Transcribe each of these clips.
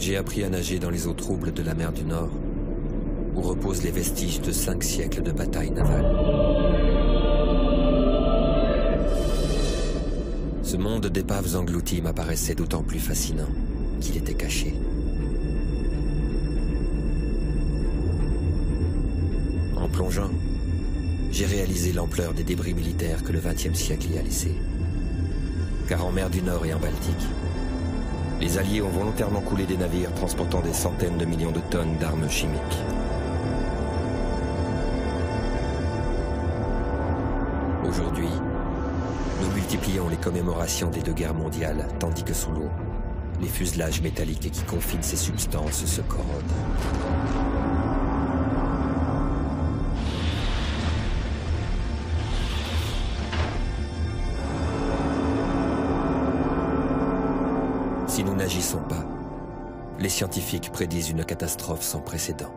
J'ai appris à nager dans les eaux troubles de la mer du Nord, où reposent les vestiges de 5 siècles de batailles navales. Ce monde d'épaves englouties m'apparaissait d'autant plus fascinant qu'il était caché. En plongeant, j'ai réalisé l'ampleur des débris militaires que le XXe siècle y a laissés. Car en mer du Nord et en Baltique, les Alliés ont volontairement coulé des navires transportant des centaines de millions de tonnes d'armes chimiques. Aujourd'hui, nous multiplions les commémorations des 2 guerres mondiales, tandis que sous l'eau, les fuselages métalliques qui confinent ces substances se corrodent. Si nous n'agissons pas, les scientifiques prédisent une catastrophe sans précédent.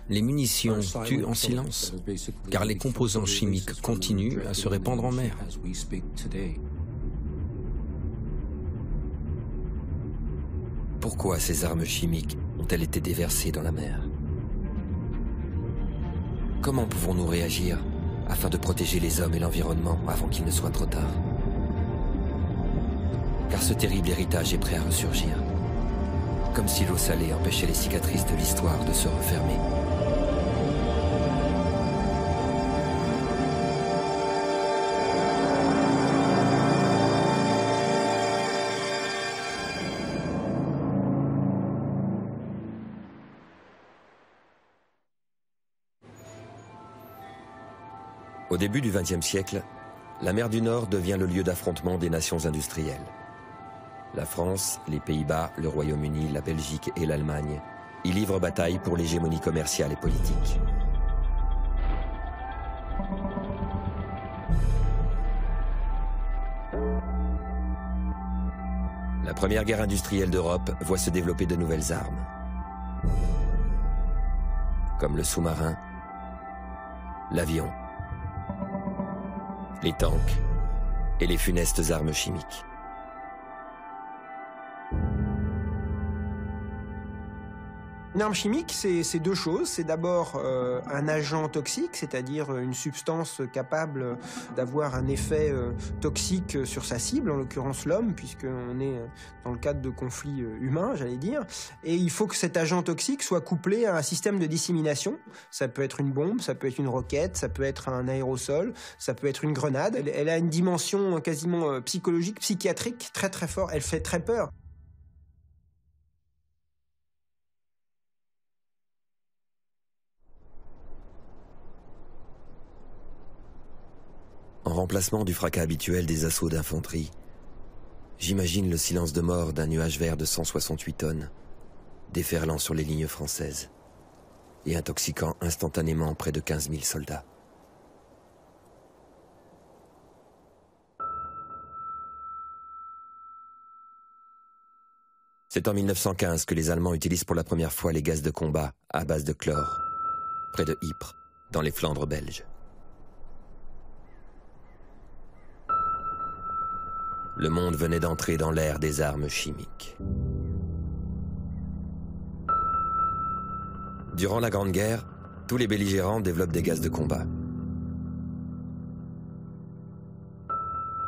Les munitions tuent en silence, car les composants chimiques continuent à se répandre en mer. Pourquoi ces armes chimiques ont-elles été déversées dans la mer? Comment pouvons-nous réagir afin de protéger les hommes et l'environnement avant qu'il ne soit trop tard? Car ce terrible héritage est prêt à ressurgir, comme si l'eau salée empêchait les cicatrices de l'histoire de se refermer. Au début du XXe siècle, la mer du Nord devient le lieu d'affrontement des nations industrielles. La France, les Pays-Bas, le Royaume-Uni, la Belgique et l'Allemagne y livrent bataille pour l'hégémonie commerciale et politique. La première guerre industrielle d'Europe voit se développer de nouvelles armes, comme le sous-marin, l'avion, les tanks et les funestes armes chimiques. Une arme chimique, c'est 2 choses. C'est d'abord un agent toxique, c'est-à-dire une substance capable d'avoir un effet toxique sur sa cible, en l'occurrence l'homme, puisqu'on est dans le cadre de conflits humains, j'allais dire. Et il faut que cet agent toxique soit couplé à un système de dissémination. Ça peut être une bombe, ça peut être une roquette, ça peut être un aérosol, ça peut être une grenade. Elle a une dimension quasiment psychologique, psychiatrique, très très forte. Elle fait très peur. En remplacement du fracas habituel des assauts d'infanterie, j'imagine le silence de mort d'un nuage vert de 168 tonnes, déferlant sur les lignes françaises et intoxiquant instantanément près de 15 000 soldats. C'est en 1915 que les Allemands utilisent pour la première fois les gaz de combat à base de chlore, près de Ypres, dans les Flandres belges. Le monde venait d'entrer dans l'ère des armes chimiques. Durant la Grande Guerre, tous les belligérants développent des gaz de combat.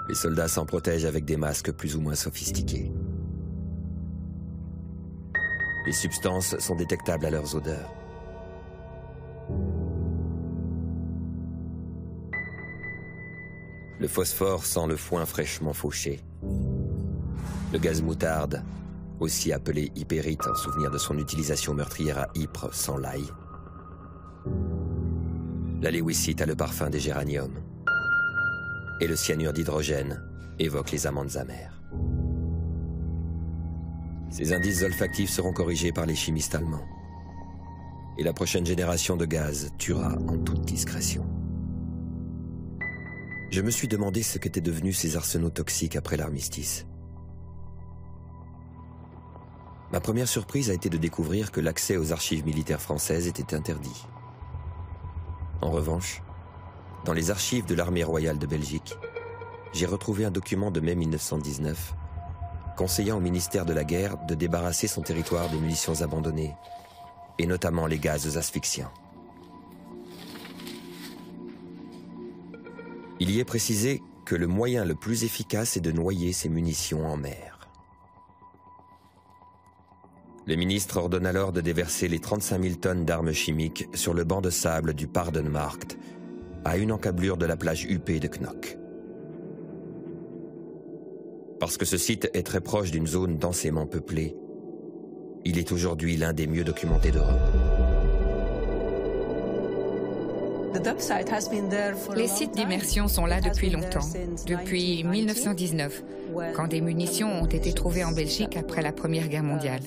Les soldats s'en protègent avec des masques plus ou moins sophistiqués. Les substances sont détectables à leurs odeurs. Le phosphore sent le foin fraîchement fauché. Le gaz moutarde, aussi appelé hypérite en souvenir de son utilisation meurtrière à Ypres, sent l'ail. La léwisite a le parfum des géraniums. Et le cyanure d'hydrogène évoque les amandes amères. Ces indices olfactifs seront corrigés par les chimistes allemands. Et la prochaine génération de gaz tuera en toute discrétion. Je me suis demandé ce qu'étaient devenus ces arsenaux toxiques après l'armistice. Ma première surprise a été de découvrir que l'accès aux archives militaires françaises était interdit. En revanche, dans les archives de l'armée royale de Belgique, j'ai retrouvé un document de mai 1919 conseillant au ministère de la Guerre de débarrasser son territoire des munitions abandonnées, et notamment les gaz asphyxiants. Il y est précisé que le moyen le plus efficace est de noyer ces munitions en mer. Le ministre ordonne alors de déverser les 35 000 tonnes d'armes chimiques sur le banc de sable du Paardenmarkt, à une encablure de la plage huppée de Knock. Parce que ce site est très proche d'une zone densément peuplée, il est aujourd'hui l'un des mieux documentés d'Europe. Les sites d'immersion sont là depuis longtemps, depuis 1919, quand des munitions ont été trouvées en Belgique après la Première Guerre mondiale.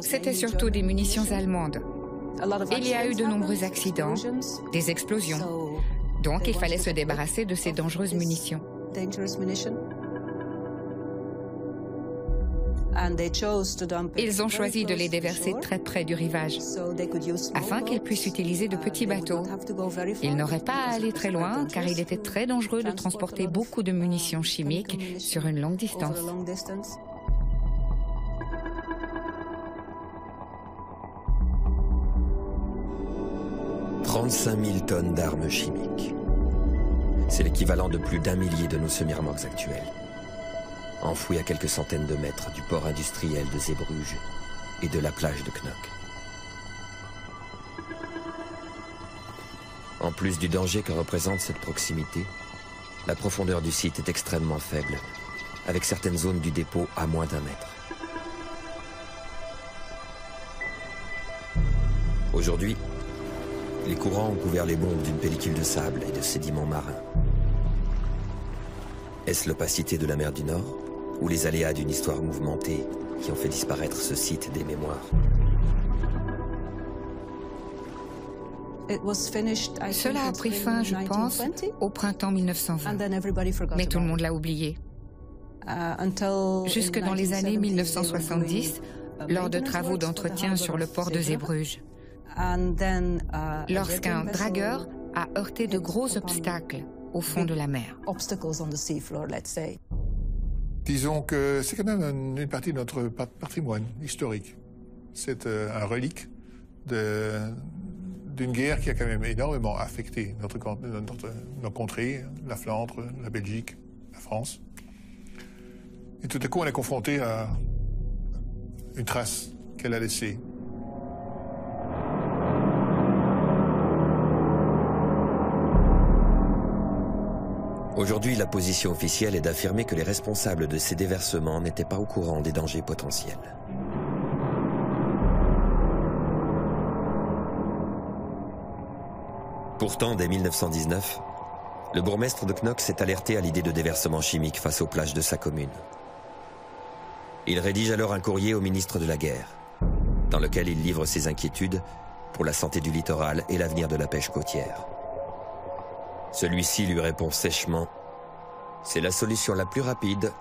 C'était surtout des munitions allemandes. Il y a eu de nombreux accidents, des explosions. Donc il fallait se débarrasser de ces dangereuses munitions. Ils ont choisi de les déverser très près du rivage, afin qu'ils puissent utiliser de petits bateaux. Ils n'auraient pas à aller très loin, car il était très dangereux de transporter beaucoup de munitions chimiques sur une longue distance. « 35 000 tonnes d'armes chimiques. C'est l'équivalent de plus d'1 millier de nos semi-remorques actuelles, enfouies à quelques centaines de mètres du port industriel de Zeebrugge et de la plage de Knock. En plus du danger que représente cette proximité, la profondeur du site est extrêmement faible, avec certaines zones du dépôt à moins d'1 mètre. Aujourd'hui, les courants ont couvert les bombes d'une pellicule de sable et de sédiments marins. Est-ce l'opacité de la mer du Nord ou les aléas d'une histoire mouvementée qui ont fait disparaître ce site des mémoires? Cela a pris fin, je pense, au printemps 1920. Mais tout le monde l'a oublié. Jusque dans les années 1970, lors de travaux d'entretien sur le port de Zeebrugge. Lorsqu'un dragueur a heurté de gros obstacles au fond de la mer. Disons que c'est quand même une partie de notre patrimoine historique. C'est un relique d'une guerre qui a quand même énormément affecté nos contrées, la Flandre, la Belgique, la France. Et tout à coup, on est confronté à une trace qu'elle a laissée. Aujourd'hui, la position officielle est d'affirmer que les responsables de ces déversements n'étaient pas au courant des dangers potentiels. Pourtant, dès 1919, le bourgmestre de Knock s'est alerté à l'idée de déversement chimique face aux plages de sa commune. Il rédige alors un courrier au ministre de la Guerre, dans lequel il livre ses inquiétudes pour la santé du littoral et l'avenir de la pêche côtière. Celui-ci lui répond sèchement « C'est la solution la plus rapide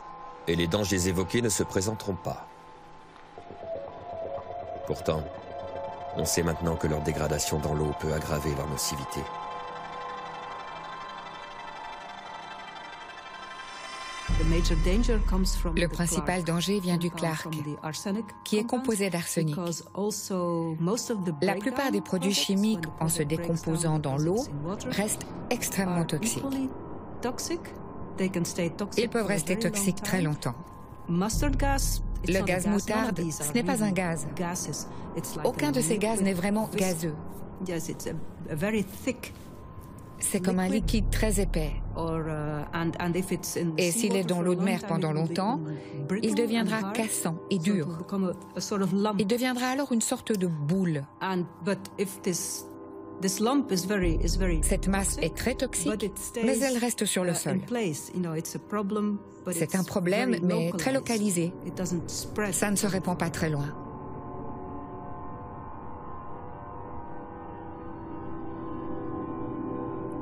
et les dangers évoqués ne se présenteront pas. » Pourtant, on sait maintenant que leur dégradation dans l'eau peut aggraver leur nocivité. Le principal danger vient du clark, qui est composé d'arsenic. La plupart des produits chimiques, en se décomposant dans l'eau, restent extrêmement toxiques. Ils peuvent rester toxiques très longtemps. Le gaz moutarde, ce n'est pas un gaz. Aucun de ces gaz n'est vraiment gazeux. C'est comme un liquide très épais. Et s'il est dans l'eau de mer pendant longtemps, il deviendra cassant et dur. Il deviendra alors une sorte de boule. Cette masse est très toxique, mais elle reste sur le sol. C'est un problème, mais très localisé. Ça ne se répand pas très loin.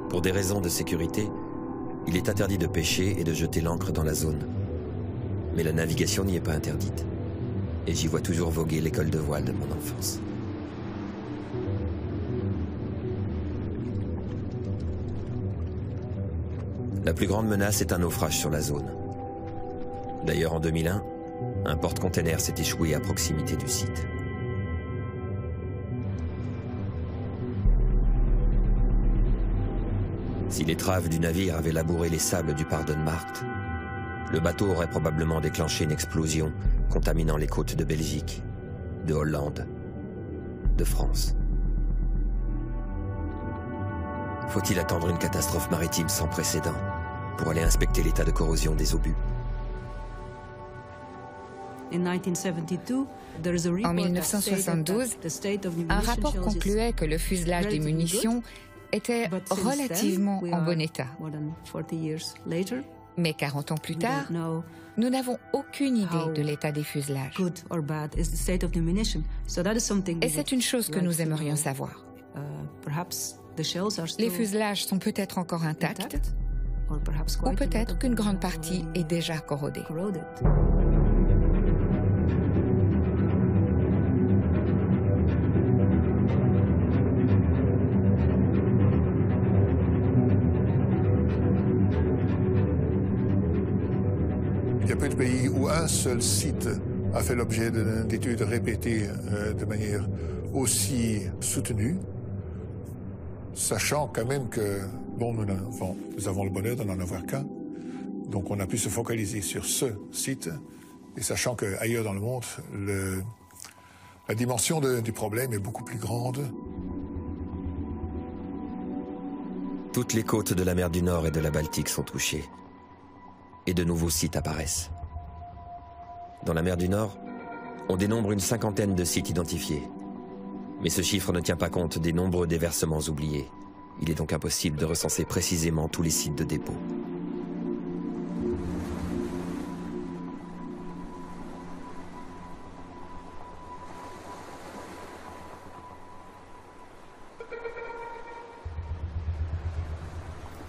Pour des raisons de sécurité, il est interdit de pêcher et de jeter l'ancre dans la zone. Mais la navigation n'y est pas interdite. Et j'y vois toujours voguer l'école de voile de mon enfance. La plus grande menace est un naufrage sur la zone. D'ailleurs, en 2001, un porte-container s'est échoué à proximité du site. Si l'étrave du navire avait labouré les sables du Pardonmarkt, le bateau aurait probablement déclenché une explosion contaminant les côtes de Belgique, de Hollande, de France. Faut-il attendre une catastrophe maritime sans précédent pour aller inspecter l'état de corrosion des obus? En 1972, un rapport concluait que le fuselage des munitions était relativement en bon état. Mais 40 ans plus tard, nous n'avons aucune idée de l'état des fuselages. Et c'est une chose que nous aimerions savoir. Les fuselages sont peut-être encore intacts, ou peut-être qu'une grande partie est déjà corrodée. Il y a peu de pays où un seul site a fait l'objet d'études répétées de manière aussi soutenue, sachant quand même que bon, nous avons le bonheur de n'en avoir qu'un, donc on a pu se focaliser sur ce site, et sachant qu'ailleurs dans le monde, la dimension du problème est beaucoup plus grande. Toutes les côtes de la mer du Nord et de la Baltique sont touchées. Et de nouveaux sites apparaissent. Dans la mer du Nord, on dénombre une 50aine de sites identifiés. Mais ce chiffre ne tient pas compte des nombreux déversements oubliés. Il est donc impossible de recenser précisément tous les sites de dépôt.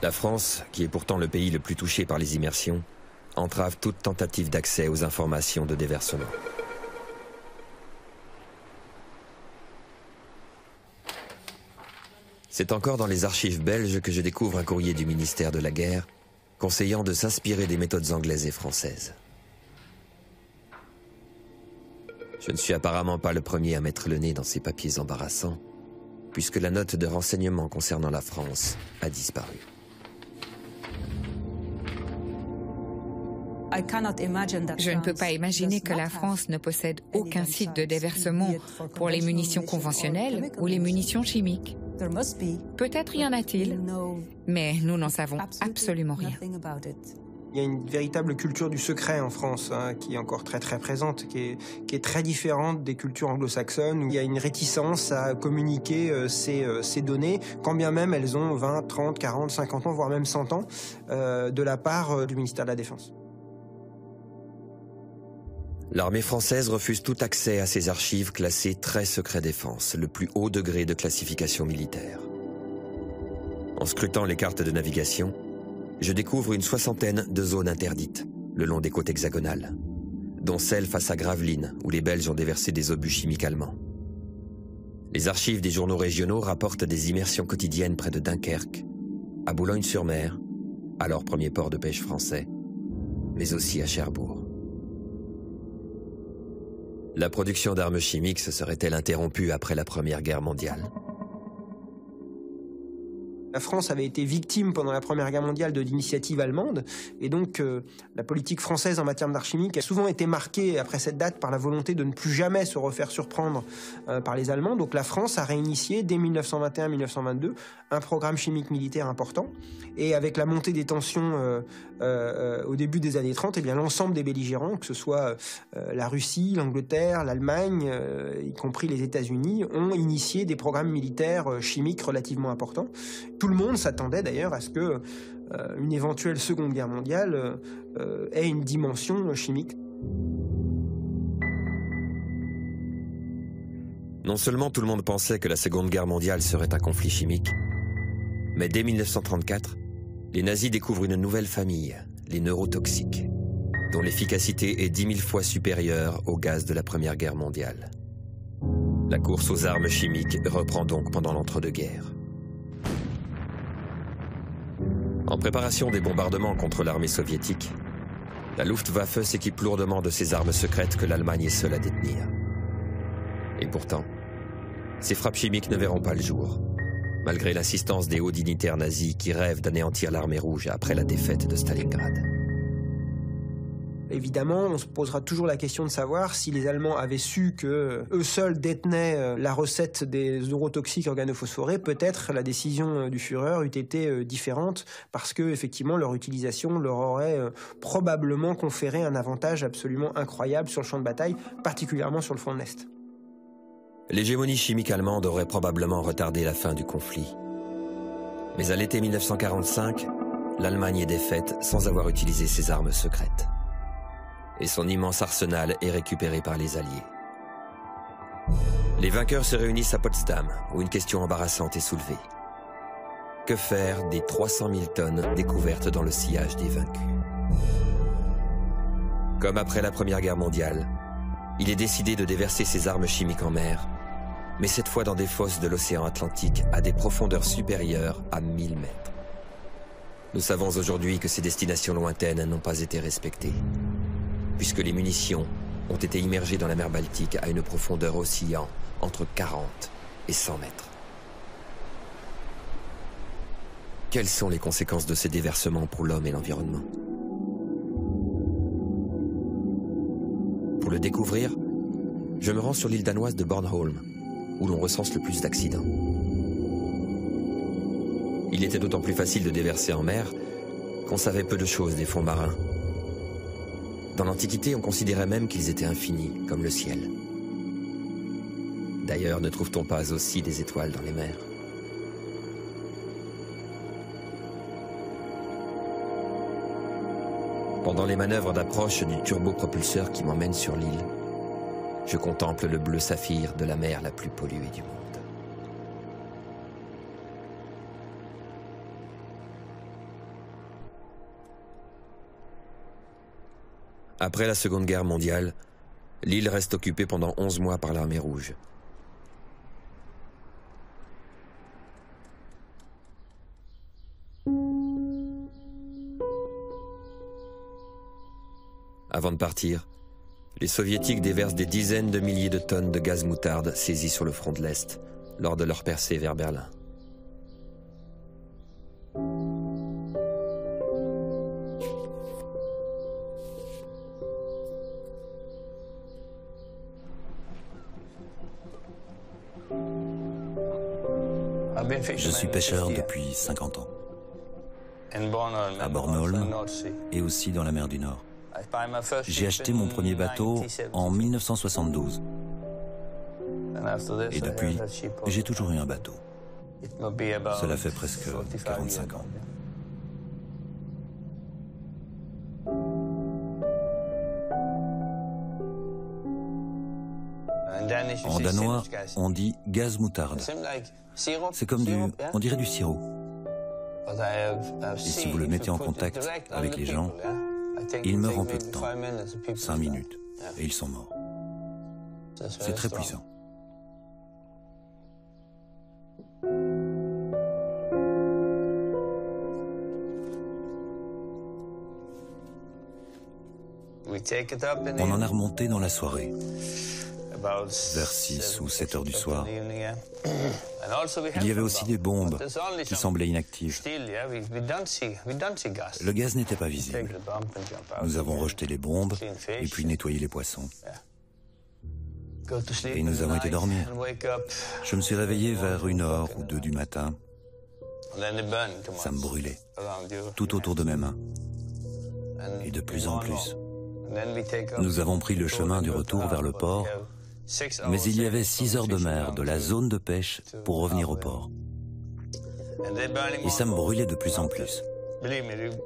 La France, qui est pourtant le pays le plus touché par les immersions, entrave toute tentative d'accès aux informations de déversement. C'est encore dans les archives belges que je découvre un courrier du ministère de la Guerre conseillant de s'inspirer des méthodes anglaises et françaises. Je ne suis apparemment pas le premier à mettre le nez dans ces papiers embarrassants, puisque la note de renseignement concernant la France a disparu. Je ne peux pas imaginer que la France ne possède aucun site de déversement pour les munitions conventionnelles ou les munitions chimiques. Peut-être y en a-t-il, mais nous n'en savons absolument rien. Il y a une véritable culture du secret en France, qui est encore très présente, qui est très différente des cultures anglo-saxonnes, où il y a une réticence à communiquer ces données, quand bien même elles ont 20, 30, 40, 50 ans, voire même 100 ans, de la part du ministère de la Défense. L'armée française refuse tout accès à ces archives classées très secret défense, le plus haut degré de classification militaire. En scrutant les cartes de navigation, je découvre une 60aine de zones interdites, le long des côtes hexagonales, dont celle face à Gravelines, où les Belges ont déversé des obus chimiques allemands. Les archives des journaux régionaux rapportent des immersions quotidiennes près de Dunkerque, à Boulogne-sur-Mer, alors premier port de pêche français, mais aussi à Cherbourg. La production d'armes chimiques se serait-elle interrompue après la Première Guerre mondiale? La France avait été victime pendant la Première Guerre mondiale de l'initiative allemande, et donc la politique française en matière d'armes chimiques a souvent été marquée après cette date par la volonté de ne plus jamais se refaire surprendre par les Allemands. Donc la France a réinitié dès 1921-1922 un programme chimique militaire important, et avec la montée des tensions au début des années 30, eh bien l'ensemble des belligérants, que ce soit la Russie, l'Angleterre, l'Allemagne, y compris les États-Unis, ont initié des programmes militaires chimiques relativement importants. Tout le monde s'attendait d'ailleurs à ce que une éventuelle Seconde Guerre mondiale ait une dimension chimique. Non seulement tout le monde pensait que la Seconde Guerre mondiale serait un conflit chimique, mais dès 1934, les nazis découvrent une nouvelle famille, les neurotoxiques, dont l'efficacité est 10 000 fois supérieure au gaz de la Première Guerre mondiale. La course aux armes chimiques reprend donc pendant l'entre-deux-guerres. En préparation des bombardements contre l'armée soviétique, la Luftwaffe s'équipe lourdement de ces armes secrètes que l'Allemagne est seule à détenir. Et pourtant, ces frappes chimiques ne verront pas le jour, malgré l'assistance des hauts dignitaires nazis qui rêvent d'anéantir l'armée rouge après la défaite de Stalingrad. Évidemment, on se posera toujours la question de savoir si les Allemands avaient su que eux seuls détenaient la recette des neurotoxiques organophosphorés, peut-être la décision du Führer eût été différente parce que effectivement leur utilisation leur aurait probablement conféré un avantage absolument incroyable sur le champ de bataille, particulièrement sur le front de l'Est. L'hégémonie chimique allemande aurait probablement retardé la fin du conflit. Mais à l'été 1945, l'Allemagne est défaite sans avoir utilisé ses armes secrètes. Et son immense arsenal est récupéré par les Alliés. Les vainqueurs se réunissent à Potsdam, où une question embarrassante est soulevée. Que faire des 300 000 tonnes découvertes dans le sillage des vaincus? Comme après la Première Guerre mondiale, il est décidé de déverser ces armes chimiques en mer, mais cette fois dans des fosses de l'océan Atlantique à des profondeurs supérieures à 1000 mètres. Nous savons aujourd'hui que ces destinations lointaines n'ont pas été respectées, puisque les munitions ont été immergées dans la mer Baltique à une profondeur oscillant entre 40 et 100 mètres. Quelles sont les conséquences de ces déversements pour l'homme et l'environnement? Pour le découvrir, je me rends sur l'île danoise de Bornholm, où l'on recense le plus d'accidents. Il était d'autant plus facile de déverser en mer qu'on savait peu de choses des fonds marins. Dans l'Antiquité, on considérait même qu'ils étaient infinis, comme le ciel. D'ailleurs, ne trouve-t-on pas aussi des étoiles dans les mers? Pendant les manœuvres d'approche du turbopropulseur qui m'emmène sur l'île, je contemple le bleu saphir de la mer la plus polluée du monde. Après la Seconde Guerre mondiale, l'île reste occupée pendant 11 mois par l'armée rouge. Avant de partir, les Soviétiques déversent des dizaines de milliers de tonnes de gaz moutarde saisis sur le front de l'Est lors de leur percée vers Berlin. Je suis pêcheur depuis 50 ans, à Bornholm et aussi dans la mer du Nord. J'ai acheté mon premier bateau en 1972. Et depuis, j'ai toujours eu un bateau. Cela fait presque 45 ans. En danois, on dit gaz moutarde. C'est comme on dirait du sirop. Et si vous le mettez en contact avec les gens, il meurt en peu de temps, 5 minutes, et ils sont morts. C'est très puissant. On en a remonté dans la soirée, vers 6 ou 7 heures du soir. Il y avait aussi des bombes qui semblaient inactives. Le gaz n'était pas visible. Nous avons rejeté les bombes et puis nettoyé les poissons. Et nous avons été dormir. Je me suis réveillé vers 1h ou 2 du matin. Ça me brûlait, tout autour de mes mains. Et de plus en plus. Nous avons pris le chemin du retour vers le port, mais il y avait 6 heures de mer de la zone de pêche pour revenir au port. Et ça me brûlait de plus en plus.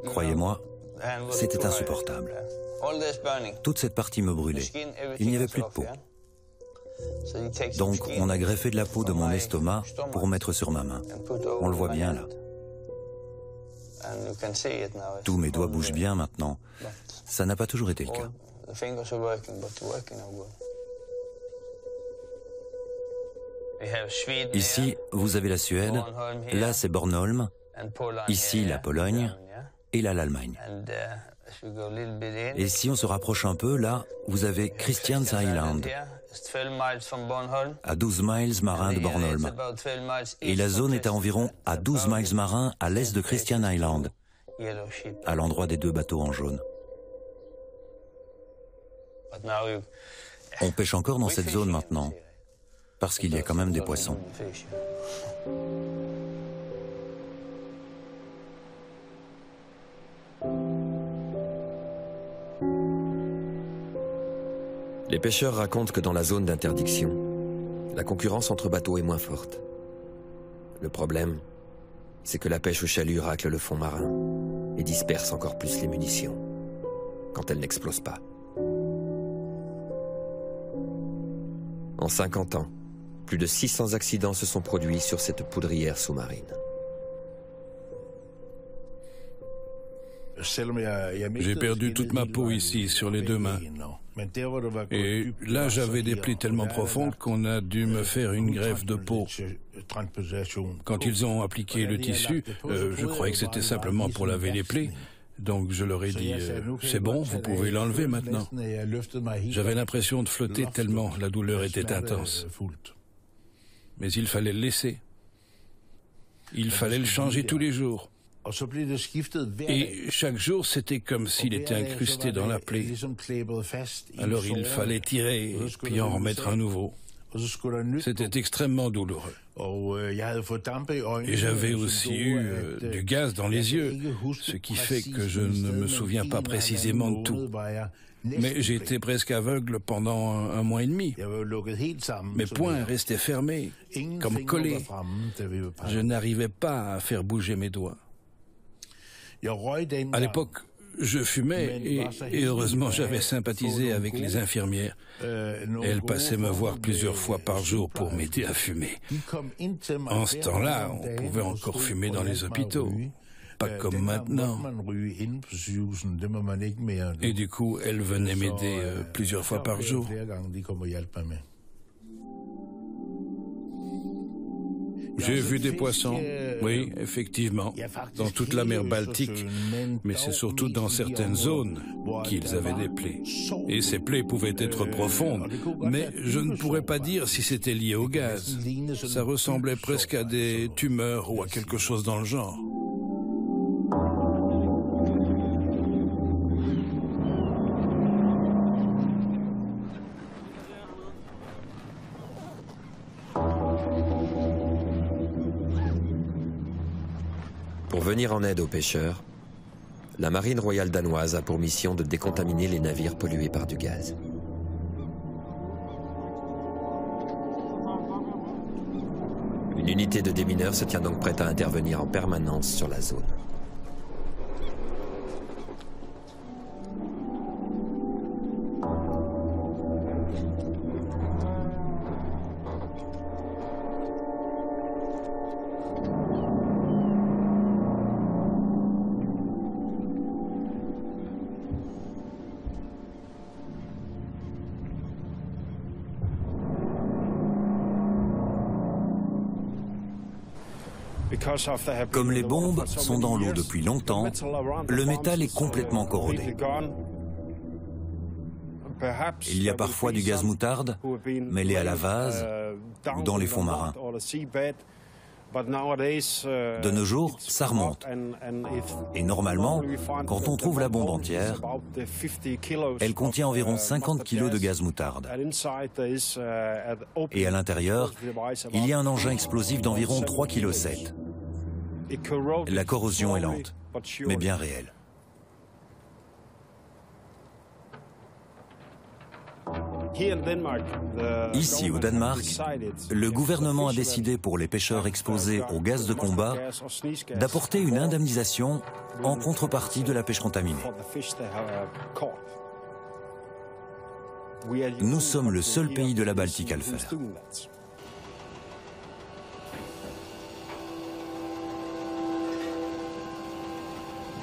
Croyez-moi, c'était insupportable. Toute cette partie me brûlait. Il n'y avait plus de peau. Donc on a greffé de la peau de mon estomac pour mettre sur ma main. On le voit bien là. Tous mes doigts bougent bien maintenant. Ça n'a pas toujours été le cas. Ici, vous avez la Suède, là c'est Bornholm, Ici, la Pologne, et là, l'Allemagne. Et si on se rapproche un peu, là, vous avez Christians Island, à 12 miles marins de Bornholm. Et la zone est à environ à 12 miles marins à l'est de Christian Island, à l'endroit des 2 bateaux en jaune. On pêche encore dans cette zone maintenant, parce qu'il y a quand même des poissons. Les pêcheurs racontent que dans la zone d'interdiction, la concurrence entre bateaux est moins forte. Le problème, c'est que la pêche au chalut racle le fond marin et disperse encore plus les munitions, quand elles n'explosent pas. En 50 ans, plus de 600 accidents se sont produits sur cette poudrière sous-marine. J'ai perdu toute ma peau ici, sur les 2 mains. Et là, j'avais des plaies tellement profondes qu'on a dû me faire une greffe de peau. Quand ils ont appliqué le tissu, je croyais que c'était simplement pour laver les plaies. Donc je leur ai dit, c'est bon, vous pouvez l'enlever maintenant. J'avais l'impression de flotter tellement la douleur était intense. Mais il fallait le laisser. Il fallait le changer tous les jours. Et chaque jour, c'était comme s'il était incrusté dans la plaie. Alors il fallait tirer, puis en remettre un nouveau. C'était extrêmement douloureux. Et j'avais aussi eu du gaz dans les yeux, ce qui fait que je ne me souviens pas précisément de tout. Mais j'étais presque aveugle pendant 1 mois et demi. Mes poings restaient fermés, comme collés. Je n'arrivais pas à faire bouger mes doigts. À l'époque, je fumais et heureusement j'avais sympathisé avec les infirmières. Elles passaient me voir plusieurs fois par jour pour m'aider à fumer. En ce temps-là, on pouvait encore fumer dans les hôpitaux, pas comme maintenant. Et du coup, elles venaient m'aider plusieurs fois par jour. J'ai vu des poissons, oui, effectivement, dans toute la mer Baltique, mais c'est surtout dans certaines zones qu'ils avaient des plaies. Et ces plaies pouvaient être profondes, mais je ne pourrais pas dire si c'était lié au gaz. Ça ressemblait presque à des tumeurs ou à quelque chose dans le genre. Pour venir en aide aux pêcheurs, la marine royale danoise a pour mission de décontaminer les navires pollués par du gaz. Une unité de démineurs se tient donc prête à intervenir en permanence sur la zone. Comme les bombes sont dans l'eau depuis longtemps, le métal est complètement corrodé. Il y a parfois du gaz moutarde mêlé à la vase ou dans les fonds marins. De nos jours, ça remonte. Et normalement, quand on trouve la bombe entière, elle contient environ 50 kg de gaz moutarde. Et à l'intérieur, il y a un engin explosif d'environ 3,7 kg. La corrosion est lente, mais bien réelle. Ici, au Danemark, le gouvernement a décidé pour les pêcheurs exposés au gaz de combat d'apporter une indemnisation en contrepartie de la pêche contaminée. Nous sommes le seul pays de la Baltique à le faire.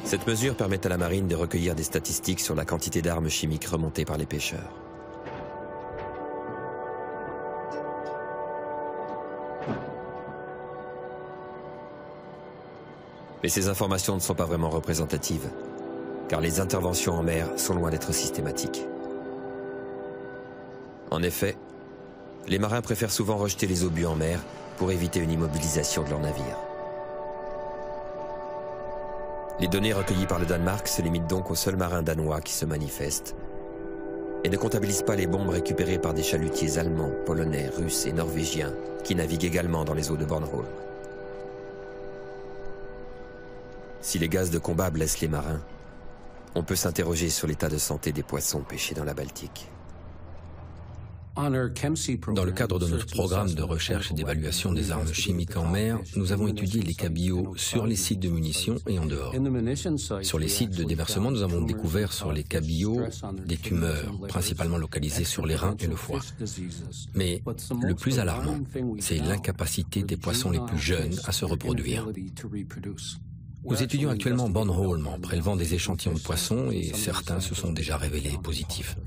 Cette mesure permet à la marine de recueillir des statistiques sur la quantité d'armes chimiques remontées par les pêcheurs. Mais ces informations ne sont pas vraiment représentatives, car les interventions en mer sont loin d'être systématiques. En effet, les marins préfèrent souvent rejeter les obus en mer pour éviter une immobilisation de leur navire. Les données recueillies par le Danemark se limitent donc aux seuls marins danois qui se manifestent et ne comptabilisent pas les bombes récupérées par des chalutiers allemands, polonais, russes et norvégiens qui naviguent également dans les eaux de Bornholm. Si les gaz de combat blessent les marins, on peut s'interroger sur l'état de santé des poissons pêchés dans la Baltique. Dans le cadre de notre programme de recherche et d'évaluation des armes chimiques en mer, nous avons étudié les cabillots sur les sites de munitions et en dehors. Sur les sites de déversement, nous avons découvert sur les cabillots des tumeurs, principalement localisées sur les reins et le foie. Mais le plus alarmant, c'est l'incapacité des poissons les plus jeunes à se reproduire. Nous étudions actuellement Bornholm en prélevant des échantillons de poissons et certains se sont déjà révélés positifs.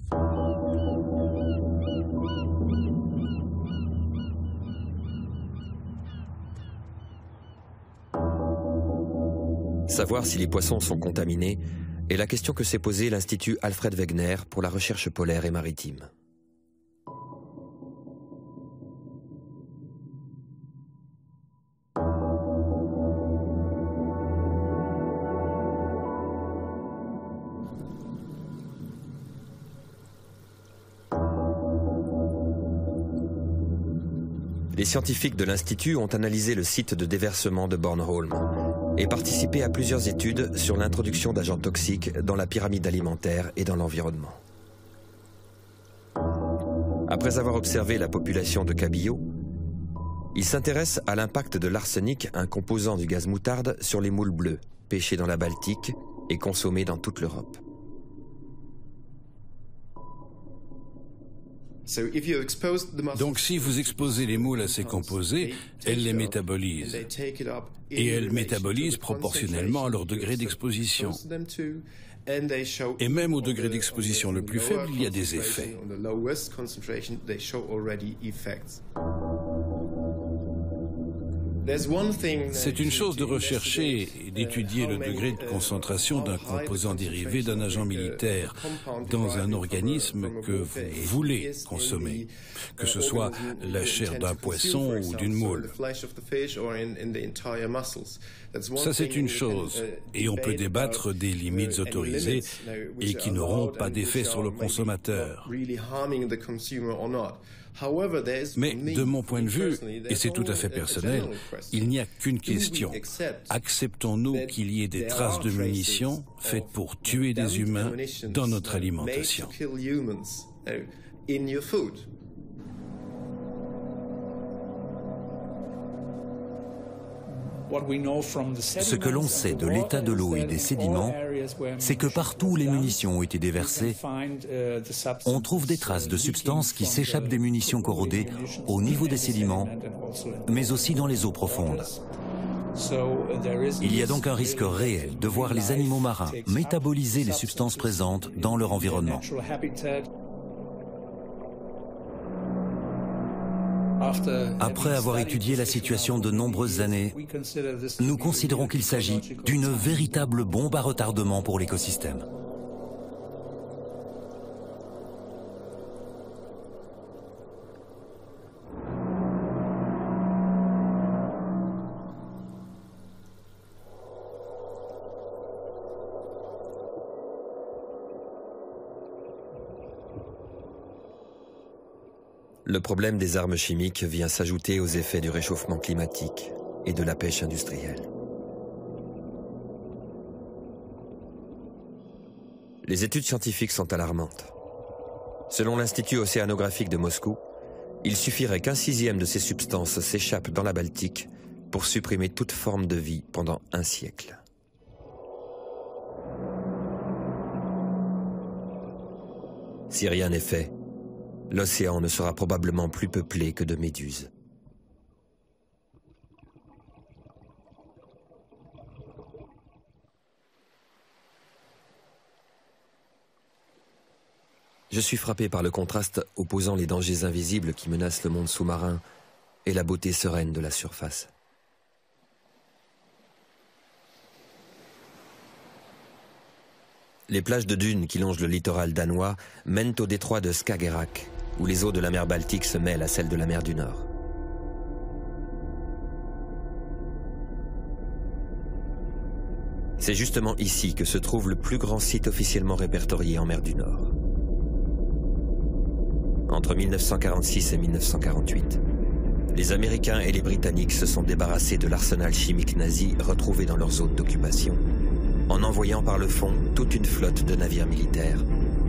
Savoir si les poissons sont contaminés est la question que s'est posée l'Institut Alfred Wegener pour la recherche polaire et maritime. Les scientifiques de l'Institut ont analysé le site de déversement de Bornholm et participé à plusieurs études sur l'introduction d'agents toxiques dans la pyramide alimentaire et dans l'environnement. Après avoir observé la population de cabillots, ils s'intéressent à l'impact de l'arsenic, un composant du gaz moutarde, sur les moules bleus, pêchés dans la Baltique et consommés dans toute l'Europe. Donc si vous exposez les moules à ces composés, elles les métabolisent. Et elles métabolisent proportionnellement à leur degré d'exposition. Et même au degré d'exposition le plus faible, il y a des effets. C'est une chose de rechercher et d'étudier le degré de concentration d'un composant dérivé d'un agent militaire dans un organisme que vous voulez consommer, que ce soit la chair d'un poisson ou d'une moule. Ça, c'est une chose, et on peut débattre des limites autorisées et qui n'auront pas d'effet sur le consommateur. Mais de mon point de vue, et c'est tout à fait personnel, il n'y a qu'une question. Acceptons-nous qu'il y ait des traces de munitions faites pour tuer des humains dans notre alimentation? Ce que l'on sait de l'état de l'eau et des sédiments, c'est que partout où les munitions ont été déversées, on trouve des traces de substances qui s'échappent des munitions corrodées au niveau des sédiments, mais aussi dans les eaux profondes. Il y a donc un risque réel de voir les animaux marins métaboliser les substances présentes dans leur environnement. Après avoir étudié la situation de nombreuses années, nous considérons qu'il s'agit d'une véritable bombe à retardement pour l'écosystème. Le problème des armes chimiques vient s'ajouter aux effets du réchauffement climatique et de la pêche industrielle. Les études scientifiques sont alarmantes. Selon l'Institut océanographique de Moscou, il suffirait qu'un sixième de ces substances s'échappe dans la Baltique pour supprimer toute forme de vie pendant un siècle. Si rien n'est fait, l'océan ne sera probablement plus peuplé que de méduses. Je suis frappé par le contraste opposant les dangers invisibles qui menacent le monde sous-marin et la beauté sereine de la surface. Les plages de dunes qui longent le littoral danois mènent au détroit de Skagerrak, où les eaux de la mer Baltique se mêlent à celles de la mer du Nord. C'est justement ici que se trouve le plus grand site officiellement répertorié en mer du Nord. Entre 1946 et 1948, les Américains et les Britanniques se sont débarrassés de l'arsenal chimique nazi retrouvé dans leur zone d'occupation, en envoyant par le fond toute une flotte de navires militaires,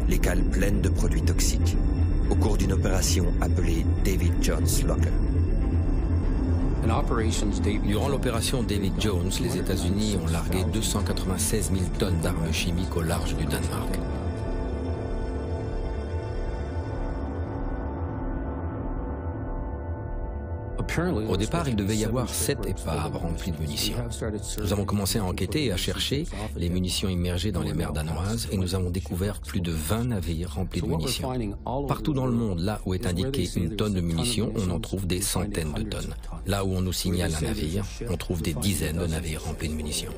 les cales pleines de produits toxiques, au cours d'une opération appelée David Jones Locker. Durant l'opération David Jones, les États-Unis ont largué 296 000 tonnes d'armes chimiques au large du Danemark. Au départ, il devait y avoir 7 épaves remplies de munitions. Nous avons commencé à enquêter et à chercher les munitions immergées dans les mers danoises et nous avons découvert plus de 20 navires remplis de munitions. Partout dans le monde, là où est indiqué une tonne de munitions, on en trouve des centaines de tonnes. Là où on nous signale un navire, on trouve des dizaines de navires remplis de munitions.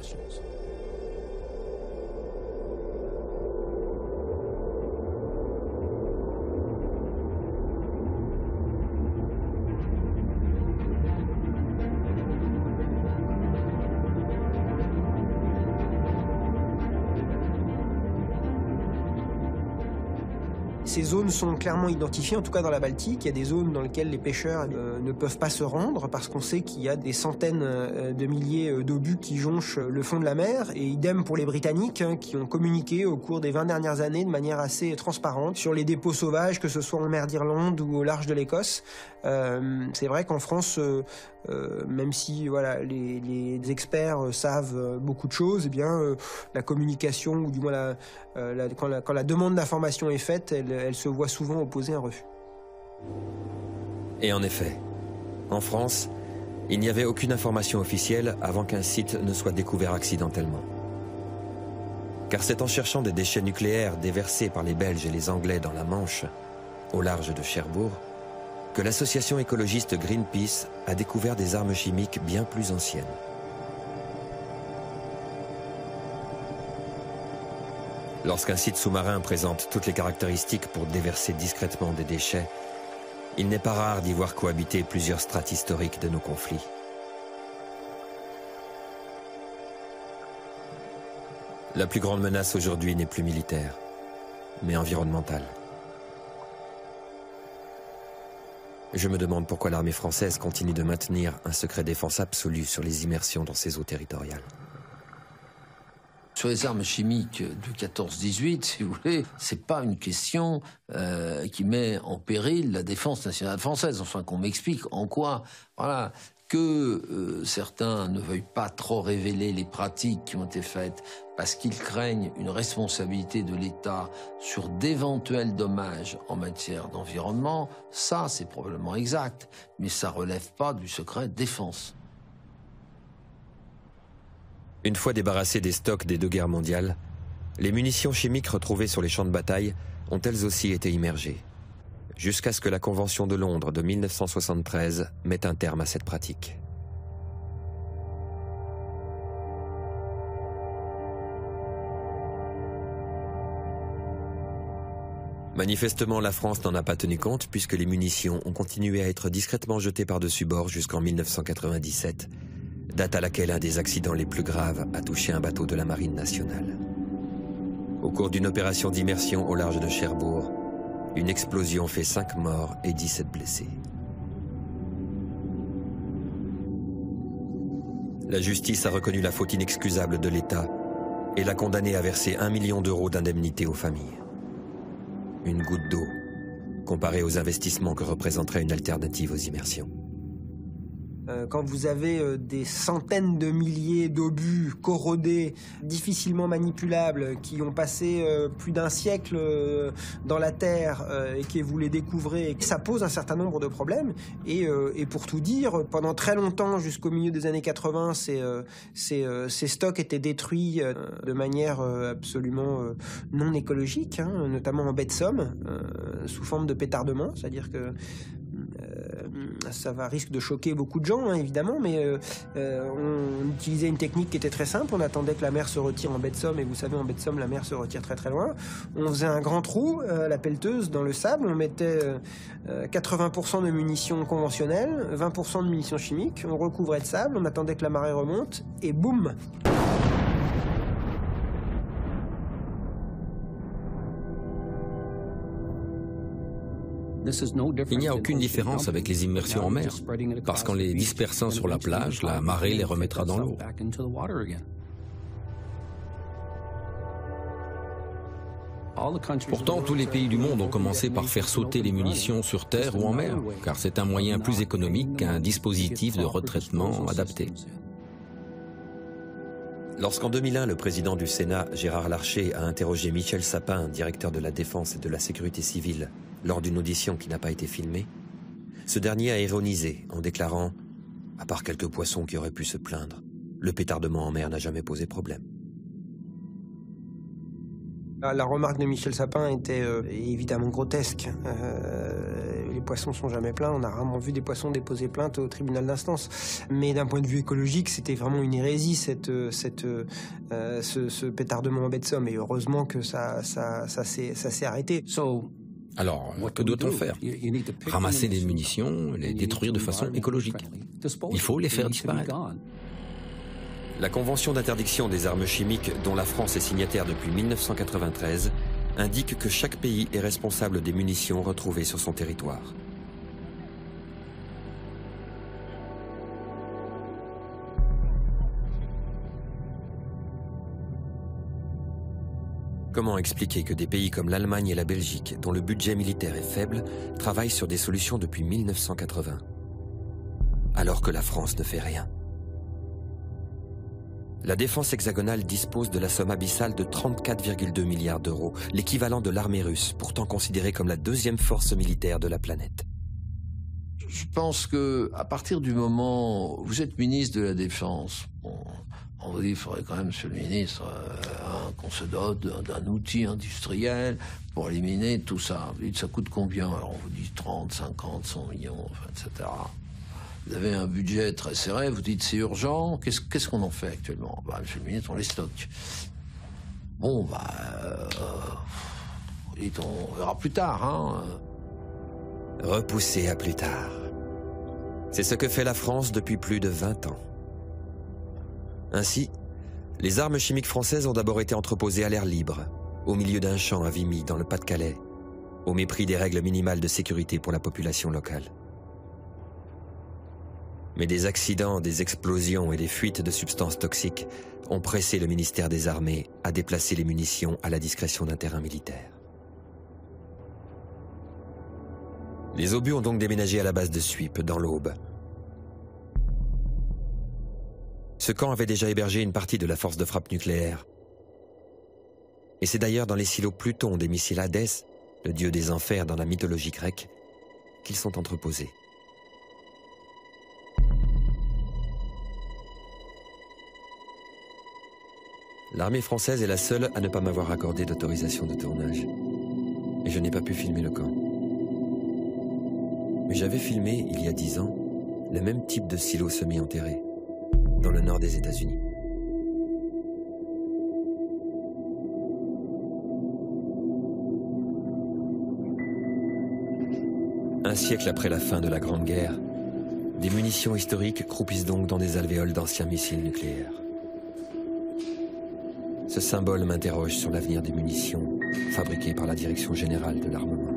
Ces zones sont clairement identifiées, en tout cas dans la Baltique. Il y a des zones dans lesquelles les pêcheurs ne peuvent pas se rendre parce qu'on sait qu'il y a des centaines de milliers d'obus qui jonchent le fond de la mer. Et idem pour les Britanniques qui ont communiqué au cours des 20 dernières années de manière assez transparente sur les dépôts sauvages, que ce soit en mer d'Irlande ou au large de l'Écosse. C'est vrai qu'en France, même si voilà, les experts savent beaucoup de choses, eh bien, la communication, ou du moins quand la demande d'information est faite, elle se voit souvent opposer un refus. Et en effet, en France, il n'y avait aucune information officielle avant qu'un site ne soit découvert accidentellement. Car c'est en cherchant des déchets nucléaires déversés par les Belges et les Anglais dans la Manche, au large de Cherbourg, que l'association écologiste Greenpeace a découvert des armes chimiques bien plus anciennes. Lorsqu'un site sous-marin présente toutes les caractéristiques pour déverser discrètement des déchets, il n'est pas rare d'y voir cohabiter plusieurs strates historiques de nos conflits. La plus grande menace aujourd'hui n'est plus militaire, mais environnementale. Je me demande pourquoi l'armée française continue de maintenir un secret défense absolu sur les immersions dans ses eaux territoriales. Sur les armes chimiques de 14-18, si vous voulez, c'est pas une question qui met en péril la défense nationale française. Enfin, qu'on m'explique en quoi, voilà, que certains ne veuillent pas trop révéler les pratiques qui ont été faites parce qu'ils craignent une responsabilité de l'État sur d'éventuels dommages en matière d'environnement, ça c'est probablement exact, mais ça relève pas du secret défense. Une fois débarrassées des stocks des 2 guerres mondiales, les munitions chimiques retrouvées sur les champs de bataille ont elles aussi été immergées, jusqu'à ce que la Convention de Londres de 1973 mette un terme à cette pratique. Manifestement, la France n'en a pas tenu compte puisque les munitions ont continué à être discrètement jetées par-dessus bord jusqu'en 1997, date à laquelle un des accidents les plus graves a touché un bateau de la Marine nationale. Au cours d'une opération d'immersion au large de Cherbourg, une explosion fait 5 morts et 17 blessés. La justice a reconnu la faute inexcusable de l'État et l'a condamné à verser 1 million d'euros d'indemnité aux familles. Une goutte d'eau, comparée aux investissements que représenterait une alternative aux immersions. Quand vous avez des centaines de milliers d'obus corrodés, difficilement manipulables, qui ont passé plus d'un siècle dans la terre et que vous les découvrez, ça pose un certain nombre de problèmes. Et pour tout dire, pendant très longtemps, jusqu'au milieu des années 80, ces stocks étaient détruits de manière absolument non écologique, notamment en baie de Somme, sous forme de pétardement, c'est-à-dire que ça risque de choquer beaucoup de gens, hein, évidemment, mais on utilisait une technique qui était très simple. On attendait que la mer se retire en baie de Somme, et vous savez, en baie de Somme, la mer se retire très très loin. On faisait un grand trou, la pelleteuse, dans le sable. On mettait 80% de munitions conventionnelles, 20% de munitions chimiques. On recouvrait de sable, on attendait que la marée remonte, et boum! Il n'y a aucune différence avec les immersions en mer, parce qu'en les dispersant sur la plage, la marée les remettra dans l'eau. Pourtant, tous les pays du monde ont commencé par faire sauter les munitions sur terre ou en mer, car c'est un moyen plus économique qu'un dispositif de retraitement adapté. Lorsqu'en 2001, le président du Sénat, Gérard Larcher, a interrogé Michel Sapin, directeur de la Défense et de la Sécurité civile, lors d'une audition qui n'a pas été filmée, ce dernier a ironisé en déclarant « À part quelques poissons qui auraient pu se plaindre, le pétardement en mer n'a jamais posé problème ». La remarque de Michel Sapin était évidemment grotesque. Les poissons sont jamais pleins. On a rarement vu des poissons déposer plainte au tribunal d'instance. Mais d'un point de vue écologique, c'était vraiment une hérésie, ce pétardement en baie de Somme. Et heureusement que ça s'est arrêté. Alors, que doit-on faire? Ramasser les munitions, les détruire de façon écologique. Il faut les faire disparaître. La Convention d'interdiction des armes chimiques, dont la France est signataire depuis 1993, indique que chaque pays est responsable des munitions retrouvées sur son territoire. Comment expliquer que des pays comme l'Allemagne et la Belgique, dont le budget militaire est faible, travaillent sur des solutions depuis 1980, alors que la France ne fait rien? La défense hexagonale dispose de la somme abyssale de 34,2 milliards d'euros, l'équivalent de l'armée russe, pourtant considérée comme la deuxième force militaire de la planète. Je pense que à partir du moment où vous êtes ministre de la Défense, on vous dit qu'il faudrait quand même, monsieur le ministre, qu'on se dote d'un outil industriel pour éliminer tout ça. Vous dites, ça coûte combien? Alors on vous dit 30, 50, 100 millions, enfin, etc. Vous avez un budget très serré, vous dites c'est urgent, qu'est-ce qu'on en fait actuellement? Monsieur le ministre, on les stocke. Bon, on verra plus tard, hein. Repousser à plus tard. C'est ce que fait la France depuis plus de 20 ans. Ainsi, les armes chimiques françaises ont d'abord été entreposées à l'air libre, au milieu d'un champ à Vimy, dans le Pas-de-Calais, au mépris des règles minimales de sécurité pour la population locale. Mais des accidents, des explosions et des fuites de substances toxiques ont pressé le ministère des Armées à déplacer les munitions à la discrétion d'un terrain militaire. Les obus ont donc déménagé à la base de Suippes, dans l'Aube. Ce camp avait déjà hébergé une partie de la force de frappe nucléaire. Et c'est d'ailleurs dans les silos Pluton des missiles Hadès, le dieu des enfers dans la mythologie grecque, qu'ils sont entreposés. L'armée française est la seule à ne pas m'avoir accordé d'autorisation de tournage. Et je n'ai pas pu filmer le camp. Mais j'avais filmé, il y a 10 ans, le même type de silo semi-enterré, dans le nord des États-Unis. Un siècle après la fin de la Grande Guerre, des munitions historiques croupissent donc dans des alvéoles d'anciens missiles nucléaires. Ce symbole m'interroge sur l'avenir des munitions fabriquées par la Direction générale de l'armement.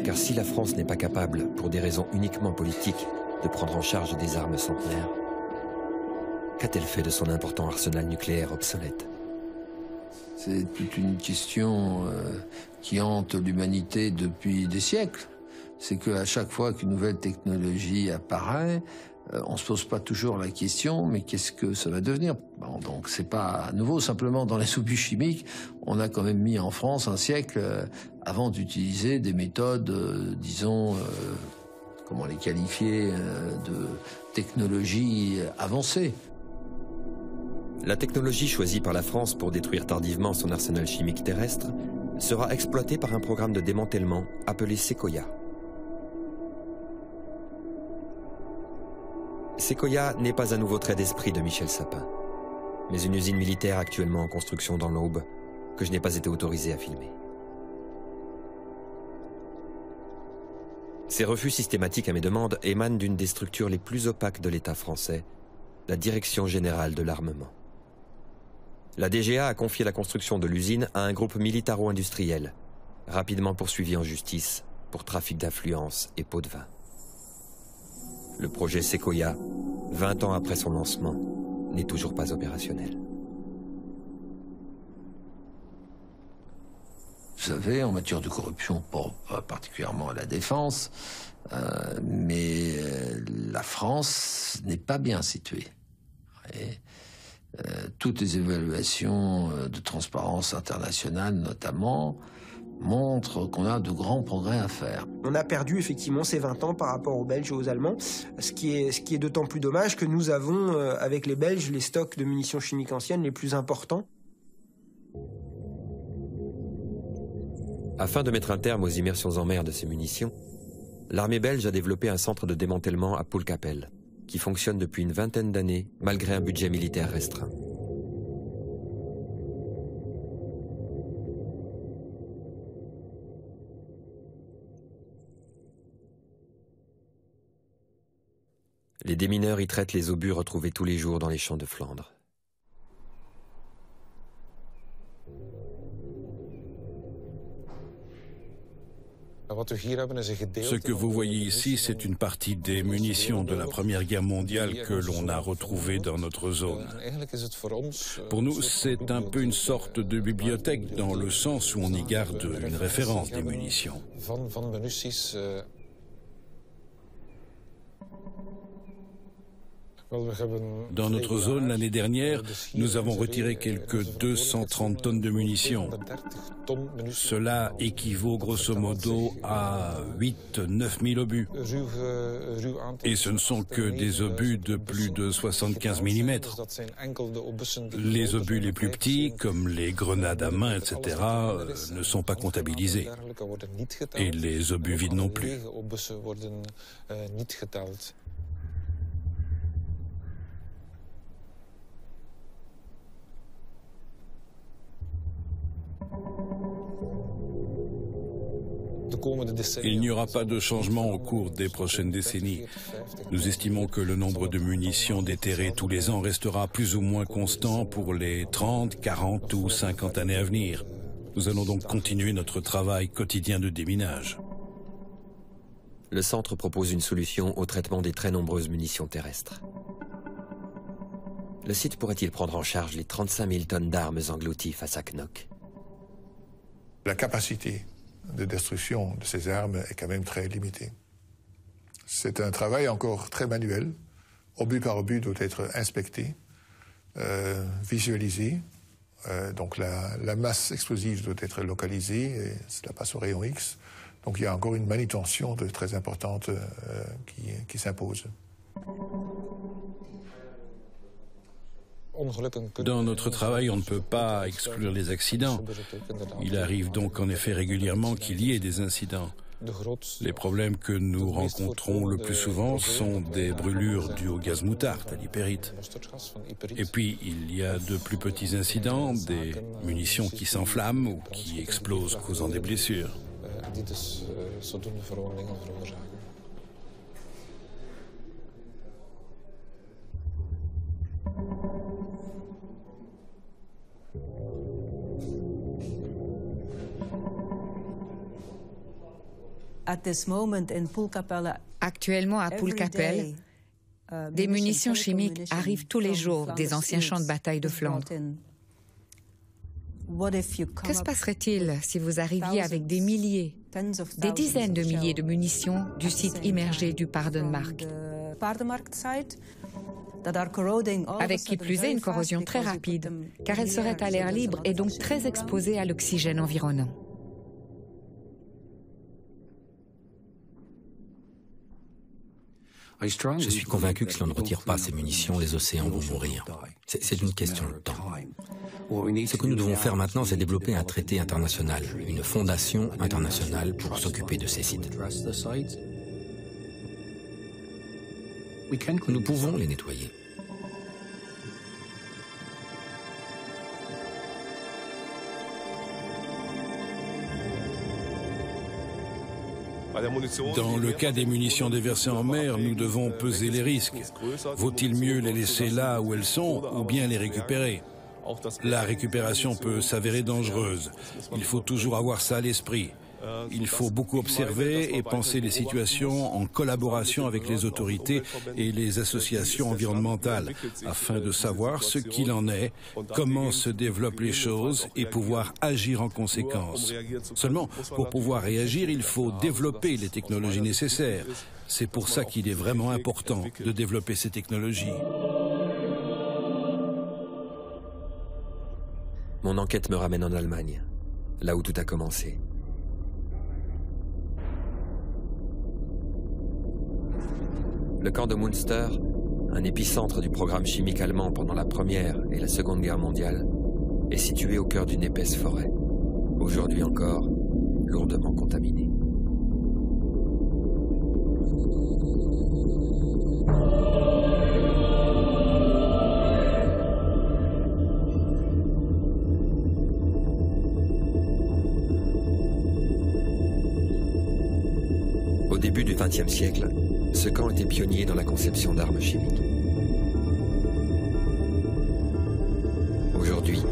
Car si la France n'est pas capable, pour des raisons uniquement politiques, de prendre en charge des armes centenaires, qu'a-t-elle fait de son important arsenal nucléaire obsolète? C'est toute une question qui hante l'humanité depuis des siècles. C'est qu'à chaque fois qu'une nouvelle technologie apparaît, on se pose pas toujours la question, mais qu'est-ce que ça va devenir? Bon, donc c'est pas nouveau, simplement dans les obus chimiques, on a quand même mis en France un siècle avant d'utiliser des méthodes, disons, comment les qualifier, de technologie avancée. La technologie choisie par la France pour détruire tardivement son arsenal chimique terrestre sera exploitée par un programme de démantèlement appelé Sequoia. Sequoia n'est pas un nouveau trait d'esprit de Michel Sapin, mais une usine militaire actuellement en construction dans l'Aube que je n'ai pas été autorisé à filmer. Ces refus systématiques à mes demandes émanent d'une des structures les plus opaques de l'État français, la Direction Générale de l'Armement. La DGA a confié la construction de l'usine à un groupe militaro-industriel, rapidement poursuivi en justice pour trafic d'influence et pots de vin. Le projet Sequoia, 20 ans après son lancement, n'est toujours pas opérationnel. Vous savez, en matière de corruption, pas particulièrement à la défense, mais la France n'est pas bien située. Et, toutes les évaluations de transparence internationale, notamment, montrent qu'on a de grands progrès à faire. On a perdu effectivement ces 20 ans par rapport aux Belges et aux Allemands, ce qui est d'autant plus dommage que nous avons, avec les Belges, les stocks de munitions chimiques anciennes les plus importants. Afin de mettre un terme aux immersions en mer de ces munitions, l'armée belge a développé un centre de démantèlement à Poelcapelle, qui fonctionne depuis une vingtaine d'années, malgré un budget militaire restreint. Les démineurs y traitent les obus retrouvés tous les jours dans les champs de Flandre. Ce que vous voyez ici, c'est une partie des munitions de la Première Guerre mondiale que l'on a retrouvées dans notre zone. Pour nous, c'est un peu une sorte de bibliothèque dans le sens où on y garde une référence des munitions. Dans notre zone, l'année dernière, nous avons retiré quelques 230 tonnes de munitions. Cela équivaut grosso modo à 8-9 000 obus. Et ce ne sont que des obus de plus de 75 mm. Les obus les plus petits, comme les grenades à main, etc., ne sont pas comptabilisés. Et les obus vides non plus. Il n'y aura pas de changement au cours des prochaines décennies. Nous estimons que le nombre de munitions déterrées tous les ans restera plus ou moins constant pour les 30, 40 ou 50 années à venir. Nous allons donc continuer notre travail quotidien de déminage. Le centre propose une solution au traitement des très nombreuses munitions terrestres. Le site pourrait-il prendre en charge les 35 000 tonnes d'armes englouties face à Knock? La capacité de destruction de ces armes est quand même très limitée. C'est un travail encore très manuel. Obus par obus doit être inspecté, visualisé. Donc la masse explosive doit être localisée et cela passe au rayon X. Donc il y a encore une manutention très importante qui s'impose. Dans notre travail, on ne peut pas exclure les accidents. Il arrive donc en effet régulièrement qu'il y ait des incidents. Les problèmes que nous rencontrons le plus souvent sont des brûlures dues au gaz moutarde, à l'hypérite. Et puis, il y a de plus petits incidents, des munitions qui s'enflamment ou qui explosent, causant des blessures. Actuellement à Poelcapelle, des munitions chimiques arrivent tous les jours des anciens champs de bataille de Flandre. Que se passerait-il si vous arriviez avec des milliers, des dizaines de milliers de munitions du site immergé du Paardenmark, avec qui plus est une corrosion très rapide, car elle serait à l'air libre et donc très exposée à l'oxygène environnant? Je suis convaincu que si l'on ne retire pas ces munitions, les océans vont mourir. C'est une question de temps. Ce que nous devons faire maintenant, c'est développer un traité international, une fondation internationale pour s'occuper de ces sites. Nous pouvons les nettoyer. Dans le cas des munitions déversées en mer, nous devons peser les risques. Vaut-il mieux les laisser là où elles sont ou bien les récupérer? La récupération peut s'avérer dangereuse. Il faut toujours avoir ça à l'esprit. Il faut beaucoup observer et penser les situations en collaboration avec les autorités et les associations environnementales afin de savoir ce qu'il en est, comment se développent les choses et pouvoir agir en conséquence. Seulement, pour pouvoir réagir, il faut développer les technologies nécessaires. C'est pour ça qu'il est vraiment important de développer ces technologies. Mon enquête me ramène en Allemagne, là où tout a commencé. Le camp de Münster, un épicentre du programme chimique allemand pendant la Première et la Seconde Guerre mondiale, est situé au cœur d'une épaisse forêt, aujourd'hui encore lourdement contaminée. Au début du XXe siècle, ce camp était pionnier dans la conception d'armes chimiques. Aujourd'hui,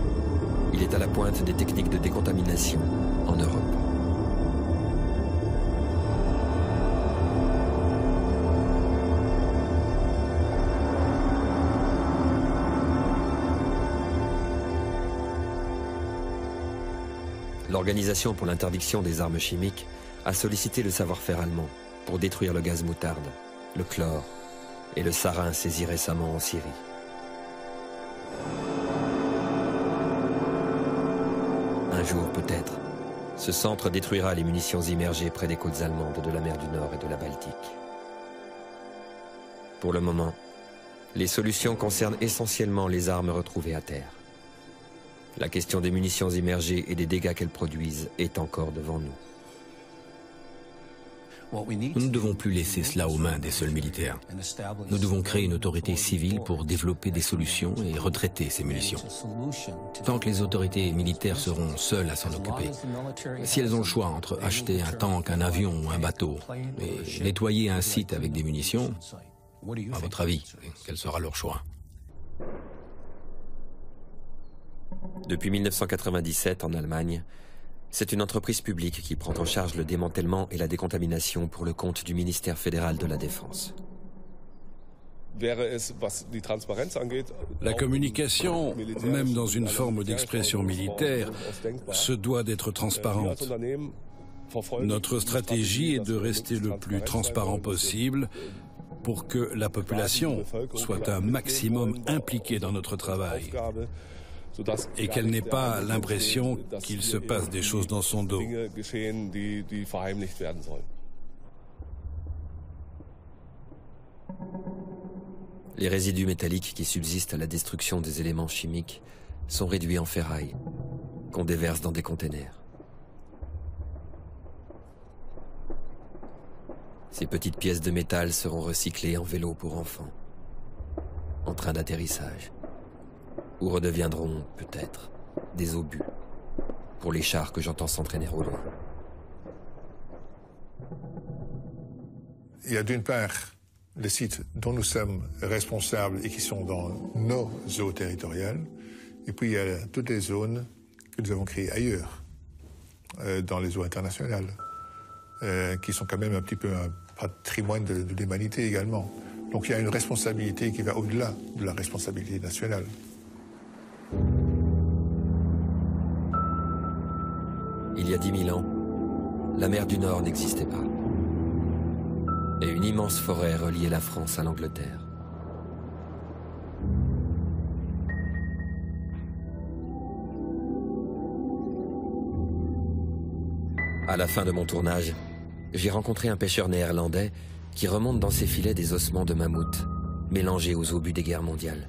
il est à la pointe des techniques de décontamination en Europe. L'Organisation pour l'interdiction des armes chimiques a sollicité le savoir-faire allemand pour détruire le gaz moutarde, le chlore et le sarin saisi récemment en Syrie. Un jour, peut-être, ce centre détruira les munitions immergées près des côtes allemandes de la mer du Nord et de la Baltique. Pour le moment, les solutions concernent essentiellement les armes retrouvées à terre. La question des munitions immergées et des dégâts qu'elles produisent est encore devant nous. Nous ne devons plus laisser cela aux mains des seuls militaires. Nous devons créer une autorité civile pour développer des solutions et retraiter ces munitions. Tant que les autorités militaires seront seules à s'en occuper, si elles ont le choix entre acheter un tank, un avion ou un bateau et nettoyer un site avec des munitions, à votre avis, quel sera leur choix? Depuis 1997, en Allemagne, c'est une entreprise publique qui prend en charge le démantèlement et la décontamination pour le compte du ministère fédéral de la Défense. La communication, même dans une forme d'expression militaire, se doit d'être transparente. Notre stratégie est de rester le plus transparent possible pour que la population soit un maximum impliquée dans notre travail et qu'elle n'ait pas l'impression qu'il se passe des choses dans son dos. Les résidus métalliques qui subsistent à la destruction des éléments chimiques sont réduits en ferraille, qu'on déverse dans des containers. Ces petites pièces de métal seront recyclées en vélo pour enfants, en train d'atterrissage, ou redeviendront, peut-être, des obus pour les chars que j'entends s'entraîner au loin. Il y a d'une part les sites dont nous sommes responsables et qui sont dans nos eaux territoriales, et puis il y a toutes les zones que nous avons créées ailleurs, dans les eaux internationales, qui sont quand même un petit peu un patrimoine de l'humanité également. Donc il y a une responsabilité qui va au-delà de la responsabilité nationale. Il y a 10 000 ans, la mer du Nord n'existait pas. Et une immense forêt reliait la France à l'Angleterre. À la fin de mon tournage, j'ai rencontré un pêcheur néerlandais qui remonte dans ses filets des ossements de mammouth, mélangés aux obus des guerres mondiales.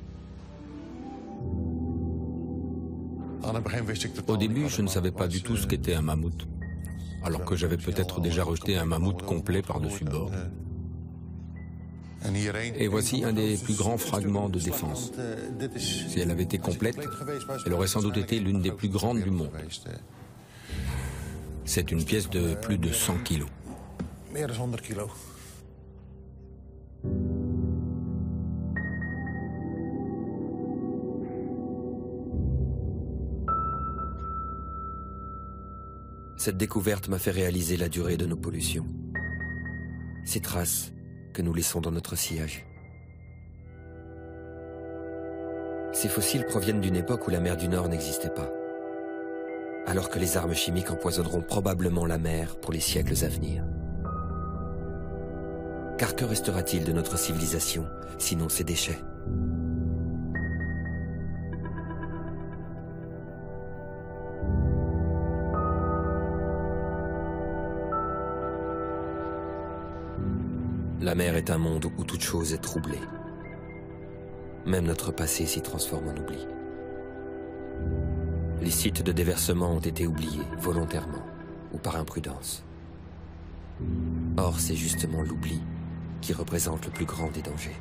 Au début, je ne savais pas du tout ce qu'était un mammouth, alors que j'avais peut-être déjà rejeté un mammouth complet par-dessus bord. Et voici un des plus grands fragments de défense. Si elle avait été complète, elle aurait sans doute été l'une des plus grandes du monde. C'est une pièce de plus de 100 kilos. Cette découverte m'a fait réaliser la durée de nos pollutions. Ces traces que nous laissons dans notre sillage. Ces fossiles proviennent d'une époque où la mer du Nord n'existait pas, alors que les armes chimiques empoisonneront probablement la mer pour les siècles à venir. Car que restera-t-il de notre civilisation, sinon ces déchets ? La mer est un monde où toute chose est troublée. Même notre passé s'y transforme en oubli. Les sites de déversement ont été oubliés, volontairement ou par imprudence. Or, c'est justement l'oubli qui représente le plus grand des dangers.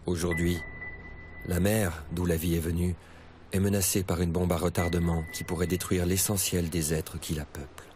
Aujourd'hui, la mer, d'où la vie est venue, est menacée par une bombe à retardement qui pourrait détruire l'essentiel des êtres qui la peuplent.